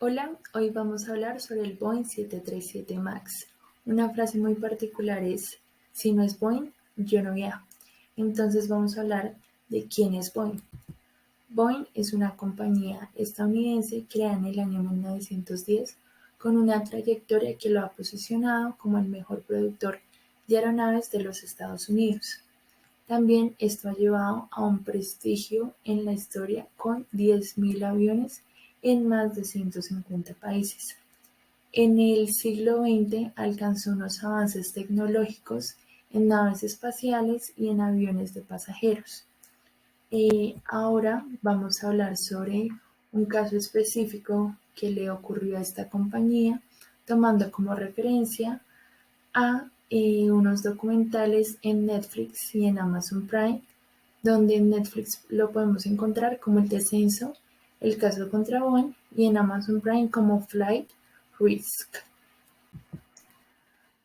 Hola, hoy vamos a hablar sobre el Boeing 737 MAX. Una frase muy particular es, si no es Boeing, yo no viajo. Entonces vamos a hablar de quién es Boeing. Boeing es una compañía estadounidense creada en el año 1910 con una trayectoria que lo ha posicionado como el mejor productor de aeronaves de los Estados Unidos. También esto ha llevado a un prestigio en la historia con 10.000 aviones en más de 150 países. En el siglo XX alcanzó unos avances tecnológicos en naves espaciales y en aviones de pasajeros. Ahora vamos a hablar sobre un caso específico que le ocurrió a esta compañía, tomando como referencia a unos documentales en Netflix y en Amazon Prime, donde en Netflix lo podemos encontrar como El Descenso, El Caso contra Boeing, y en Amazon Prime como Flight Risk.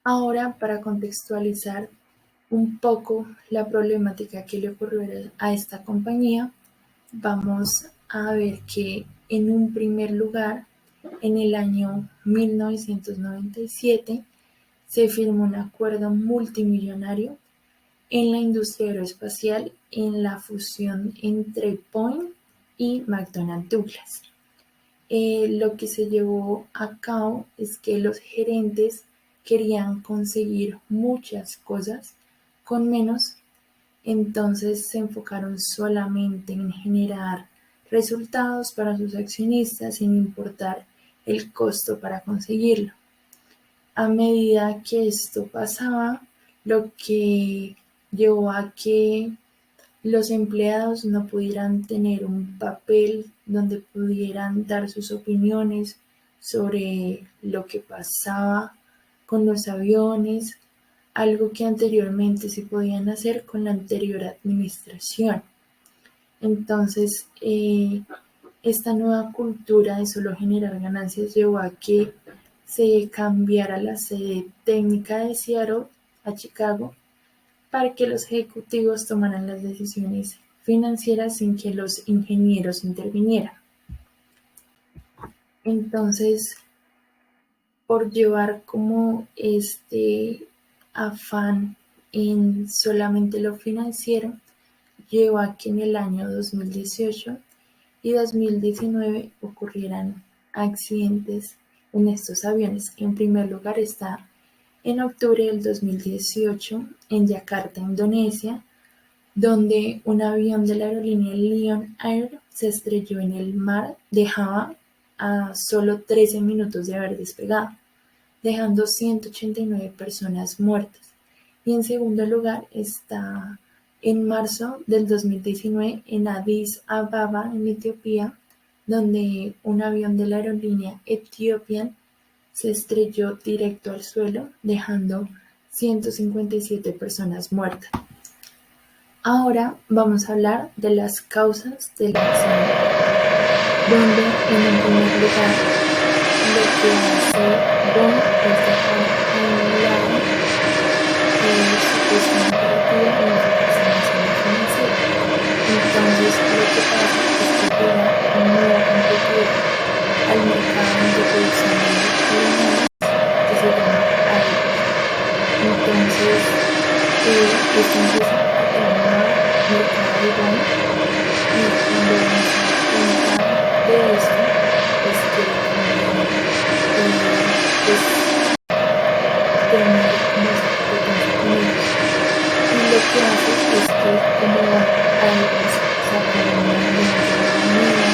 Ahora, para contextualizar un poco la problemática que le ocurrió a esta compañía, vamos a ver que en un primer lugar, en el año 1997, se firmó un acuerdo multimillonario en la industria aeroespacial en la fusión entre Boeing y McDonnell Douglas. Lo que se llevó a cabo es que los gerentes querían conseguir muchas cosas con menos, entonces se enfocaron solamente en generar resultados para sus accionistas sin importar el costo para conseguirlo. A medida que esto pasaba, lo que llevó a que los empleados no pudieran tener un papel donde pudieran dar sus opiniones sobre lo que pasaba con los aviones, algo que anteriormente se podían hacer con la anterior administración. Entonces, esta nueva cultura de solo generar ganancias llevó a que se cambiara la sede técnica de Seattle a Chicago para que los ejecutivos tomaran las decisiones financieras sin que los ingenieros intervinieran. Entonces, por llevar como este afán en solamente lo financiero, llevó a que en el año 2018 y 2019 ocurrieran accidentes en estos aviones. En primer lugar está en octubre del 2018 en Yakarta, Indonesia, donde un avión de la aerolínea Lion Air se estrelló en el mar de Java a solo 13 minutos de haber despegado, dejando 189 personas muertas. Y en segundo lugar está en marzo del 2019 en Addis Ababa, en Etiopía, donde un avión de la aerolínea Ethiopian se estrelló directo al suelo, dejando 157 personas muertas. Ahora vamos a hablar de las causas del accidente, donde en un primer lugar lo que hace Boeing es dejar a un lado su cuestión operativa y enfocarse más en lo financiero. Entonces lo que pasa es que llega un nuevo competidor al mercado de producción de aeronaves que se llama Airbus. Entonces esto empieza a tomar mercado de Boeing, y cuando Boeing se da cuenta de esto, pues quiere también pues tener como esa competencia con ellos. Y lo que hace es que como Airbus sacaron un avión llamado Neo,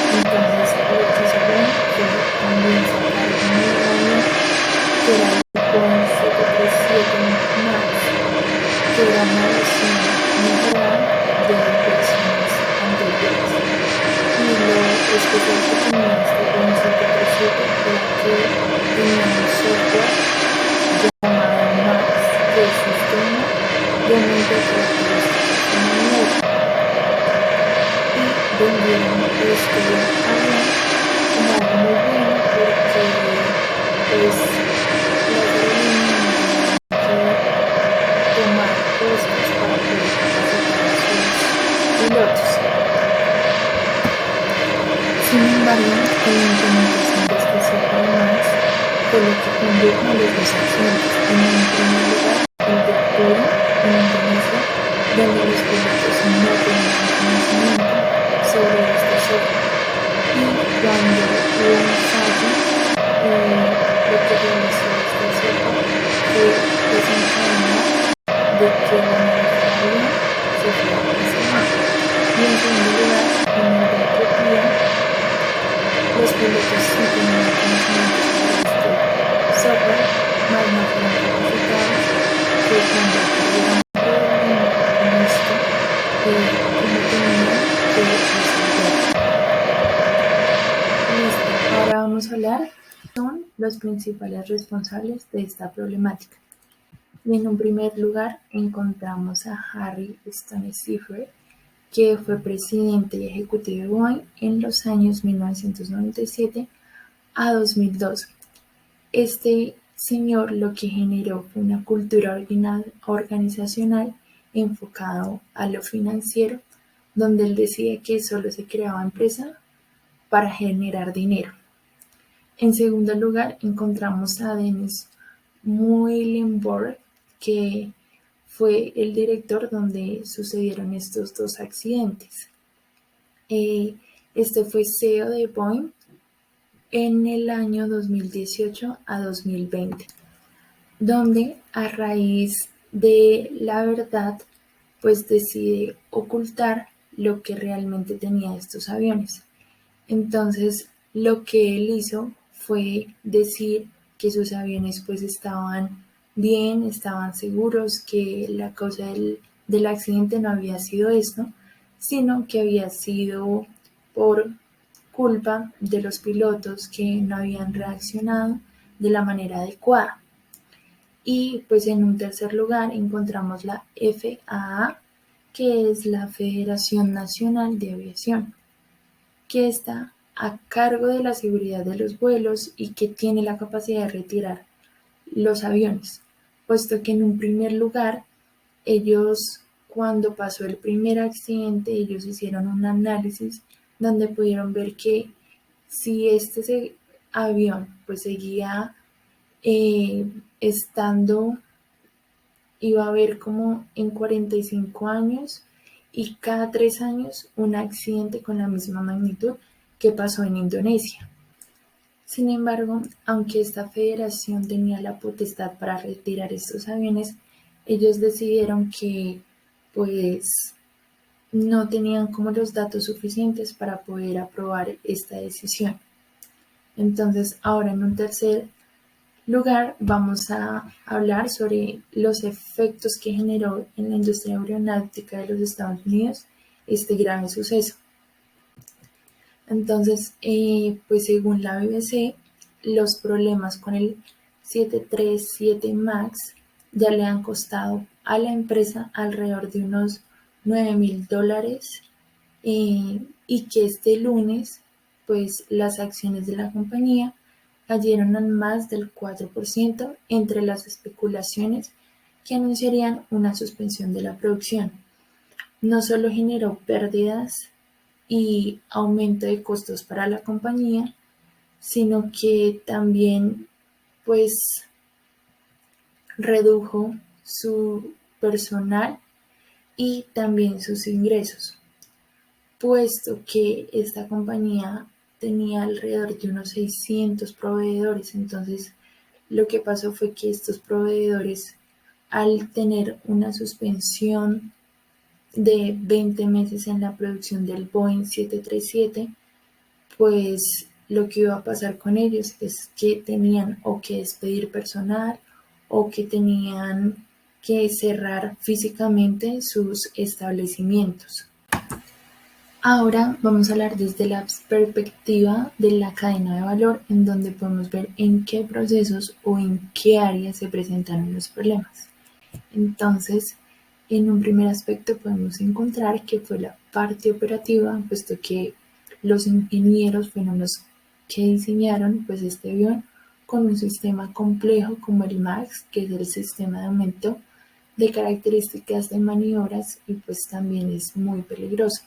entonces lo que hizo Boeing fue también sacar un nuevo avión que era el Boeing 737 MAX, que era una versión mejorada de versiones anteriores. Y lo especial que tenía este Boeing 737 era que tenía un software llamado MAX, que es Sistema de Aumento de Características de Maniobra, y vendieron este avión como algo muy bueno porque pues las aerolíneas no tenían que tomar costos para poder capacitar a sus pilotos. Sin embargo, la implementación de este software Max fue lo que condujo a los dos accidentes. En un primer lugar, el de Tura, en Indonesia, donde los pilotos no tenían conocimiento sobre este software. Y cuando hubo un fallo, lo que realizó este software fue desencadenar de que la nave avión se fuera hacia abajo. Y en segundo lugar, en el de Etiopía, los pilotos sí tenían conocimiento sobre este software, mas no fueron capacitados, que cuando ocurriera un problema con esto, cómo tenían que resolverlo. Listo, ahora vamos a hablar son los principales responsables de esta problemática. Y en un primer lugar encontramos a Harry Stonecipher, que fue presidente y ejecutivo de Boeing en los años 1997 a 2002. Este señor lo que generó fue una cultura organizacional enfocado a lo financiero, donde él decía que solo se creaba empresa para generar dinero. En segundo lugar, encontramos a Dennis Muilenburg, que fue el director donde sucedieron estos dos accidentes. Este fue CEO de Boeing en el año 2018 a 2020, donde a raíz de la verdad, pues decide ocultar lo que realmente tenía estos aviones. Entonces, lo que él hizo fue decir que sus aviones pues estaban bien, estaban seguros, que la causa del accidente no había sido esto, sino que había sido por culpa de los pilotos que no habían reaccionado de la manera adecuada. Y pues en un tercer lugar encontramos la FAA, que es la Federación Nacional de Aviación, que está a cargo de la seguridad de los vuelos y que tiene la capacidad de retirar los aviones, puesto que en un primer lugar ellos, cuando pasó el primer accidente, ellos hicieron un análisis donde pudieron ver que si este avión pues seguía estando, iba a haber como en 45 años y cada 3 años un accidente con la misma magnitud que pasó en Indonesia. Sin embargo, aunque esta federación tenía la potestad para retirar estos aviones, ellos decidieron que pues no tenían como los datos suficientes para poder aprobar esta decisión. Entonces, ahora en un tercer lugar vamos a hablar sobre los efectos que generó en la industria aeronáutica de los Estados Unidos este grave suceso. Entonces, pues según la BBC, los problemas con el 737 MAX ya le han costado a la empresa alrededor de unos $9,000 y que este lunes, pues las acciones de la compañía cayeron en más del 4% entre las especulaciones que anunciarían una suspensión de la producción. No solo generó pérdidas y aumento de costos para la compañía, sino que también pues redujo su personal y también sus ingresos, puesto que esta compañía tenía alrededor de unos 600 proveedores. Entonces lo que pasó fue que estos proveedores, al tener una suspensión de 20 meses en la producción del Boeing 737, pues lo que iba a pasar con ellos es que tenían o que despedir personal o que tenían que cerrar físicamente sus establecimientos. Ahora vamos a hablar desde la perspectiva de la cadena de valor, en donde podemos ver en qué procesos o en qué áreas se presentaron los problemas. Entonces, en un primer aspecto podemos encontrar que fue la parte operativa, puesto que los ingenieros fueron los que diseñaron pues este avión con un sistema complejo como el MAX, que es el sistema de aumento de características de maniobras y pues también es muy peligroso.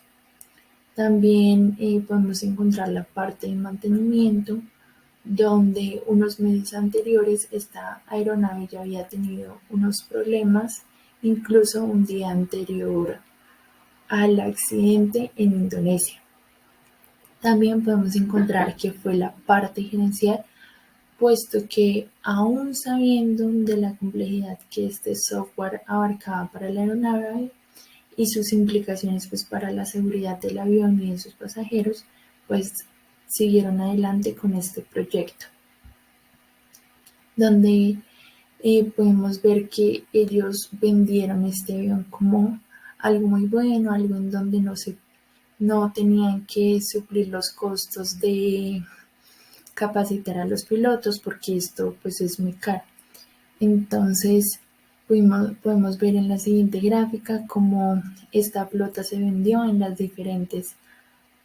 También podemos encontrar la parte de mantenimiento, donde unos meses anteriores esta aeronave ya había tenido unos problemas, incluso un día anterior al accidente en Indonesia. También podemos encontrar que fue la parte gerencial, puesto que aún sabiendo de la complejidad que este software abarcaba para la aeronave y sus implicaciones pues para la seguridad del avión y de sus pasajeros, pues siguieron adelante con este proyecto, donde podemos ver que ellos vendieron este avión como algo muy bueno, algo en donde no tenían que suplir los costos de capacitar a los pilotos, porque esto pues es muy caro. Entonces podemos ver en la siguiente gráfica cómo esta flota se vendió en las diferentes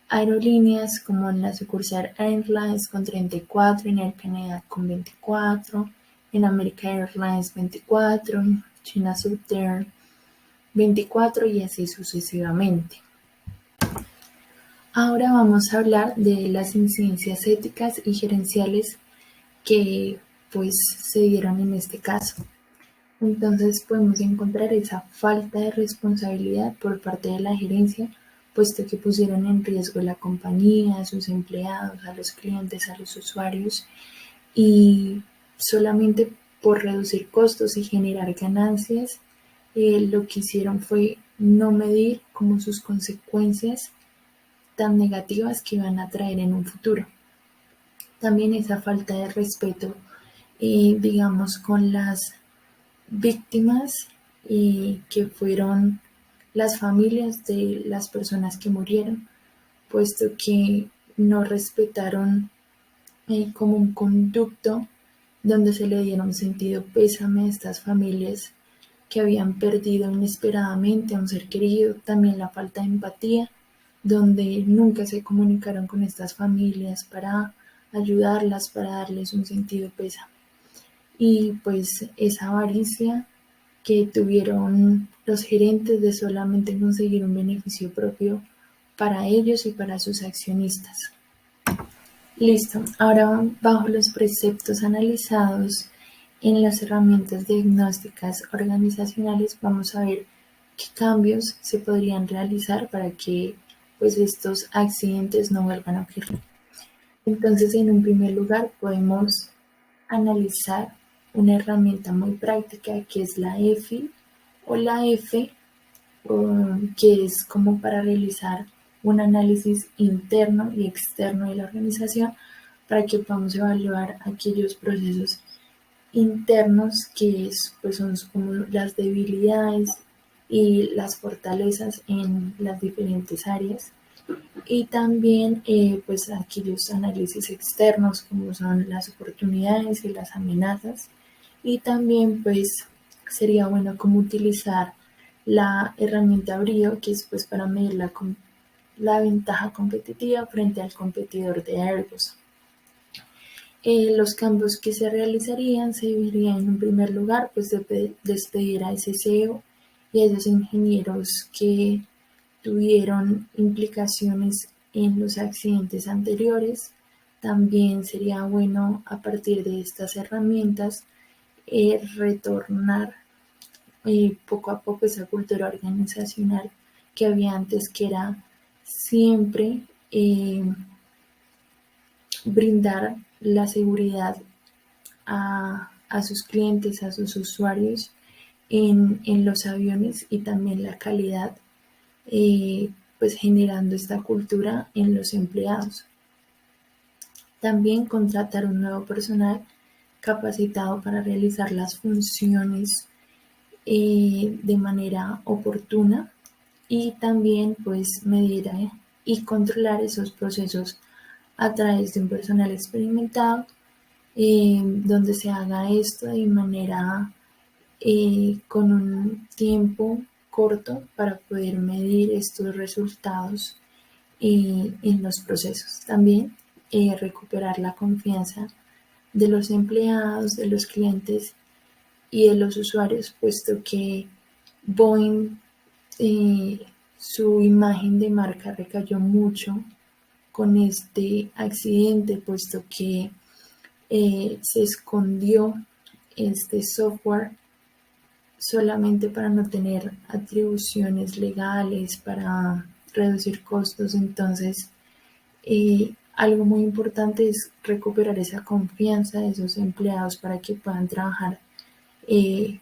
aerolíneas, como en la sucursal Airlines con 34, en Air Canada con 24, en American Airlines 24, China Southern 24 y así sucesivamente. Ahora vamos a hablar de las incidencias éticas y gerenciales que pues se dieron en este caso. Entonces podemos encontrar esa falta de responsabilidad por parte de la gerencia, puesto que pusieron en riesgo la compañía, a sus empleados, a los clientes, a los usuarios, y solamente por reducir costos y generar ganancias, lo que hicieron fue no medir como sus consecuencias tan negativas que van a traer en un futuro. También esa falta de respeto, digamos, con las víctimas, que fueron las familias de las personas que murieron, puesto que no respetaron como un conducto donde se le diera un sentido pésame a estas familias que habían perdido inesperadamente a un ser querido. También la falta de empatía, donde nunca se comunicaron con estas familias para ayudarlas, para darles un sentido pésame. Y pues esa avaricia que tuvieron los gerentes de solamente conseguir un beneficio propio para ellos y para sus accionistas. Listo, ahora bajo los preceptos analizados en las herramientas diagnósticas organizacionales vamos a ver qué cambios se podrían realizar para que pues estos accidentes no vuelvan a ocurrir. Entonces, en un primer lugar podemos analizar una herramienta muy práctica que es la EFI o la F, que es como para realizar un análisis interno y externo de la organización para que podamos evaluar aquellos procesos internos que pues son como las debilidades y las fortalezas en las diferentes áreas, y también pues aquellos análisis externos como son las oportunidades y las amenazas, y también pues sería bueno como utilizar la herramienta Brio, que es pues para medir la ventaja competitiva frente al competidor de Airbus. Los cambios que se realizarían se deberían en un primer lugar pues despedir a ese CEO y a esos ingenieros que tuvieron implicaciones en los accidentes anteriores. También sería bueno a partir de estas herramientas retornar poco a poco esa cultura organizacional que había antes, que era siempre brindar la seguridad a sus clientes, a sus usuarios en los aviones, y también la calidad, pues generando esta cultura en los empleados. También contratar un nuevo personal capacitado para realizar las funciones de manera oportuna, y también pues medir y controlar esos procesos a través de un personal experimentado, donde se haga esto de manera con un tiempo corto para poder medir estos resultados en los procesos. También recuperar la confianza de los empleados, de los clientes y de los usuarios, puesto que Boeing su imagen de marca recayó mucho con este accidente, puesto que se escondió este software solamente para no tener atribuciones legales, para reducir costos. Entonces, algo muy importante es recuperar esa confianza de esos empleados para que puedan trabajar eh,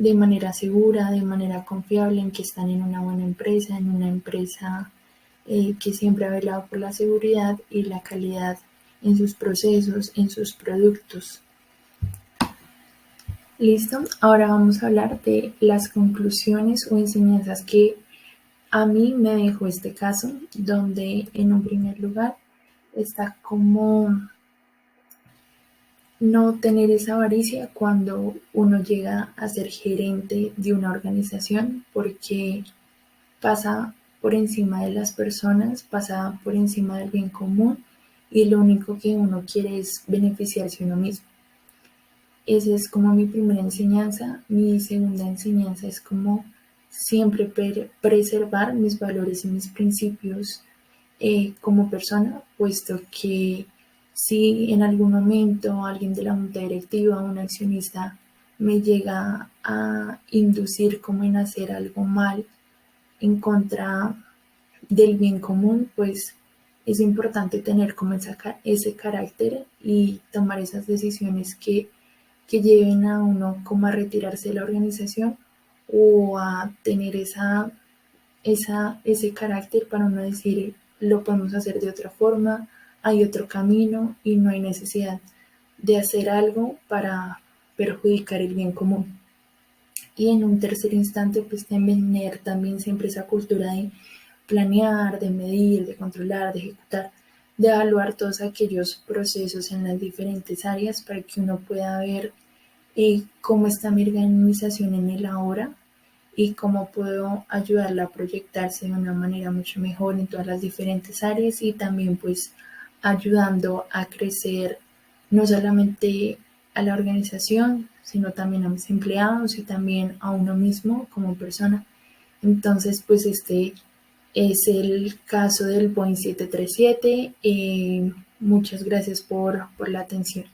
de manera segura, de manera confiable, en que están en una buena empresa, en una empresa que siempre ha velado por la seguridad y la calidad en sus procesos, en sus productos. Listo, ahora vamos a hablar de las conclusiones o enseñanzas que a mí me dejó este caso, donde en un primer lugar está como no tener esa avaricia cuando uno llega a ser gerente de una organización, porque pasa por encima de las personas, pasa por encima del bien común y lo único que uno quiere es beneficiarse uno mismo. Esa es como mi primera enseñanza. Mi segunda enseñanza es como siempre preservar mis valores y mis principios como persona, puesto que si en algún momento alguien de la junta directiva o un accionista me llega a inducir como en hacer algo mal en contra del bien común, pues es importante tener como ese carácter y tomar esas decisiones que lleven a uno como a retirarse de la organización o a tener ese carácter para uno decir, lo podemos hacer de otra forma, hay otro camino y no hay necesidad de hacer algo para perjudicar el bien común. Y en un tercer instante, pues tener también siempre esa cultura de planear, de medir, de controlar, de ejecutar, de evaluar todos aquellos procesos en las diferentes áreas para que uno pueda ver cómo está mi organización en el ahora y cómo puedo ayudarla a proyectarse de una manera mucho mejor en todas las diferentes áreas y también pues ayudando a crecer no solamente a la organización, sino también a mis empleados y también a uno mismo como persona. Entonces, pues este es el caso del Boeing 737. Muchas gracias por la atención.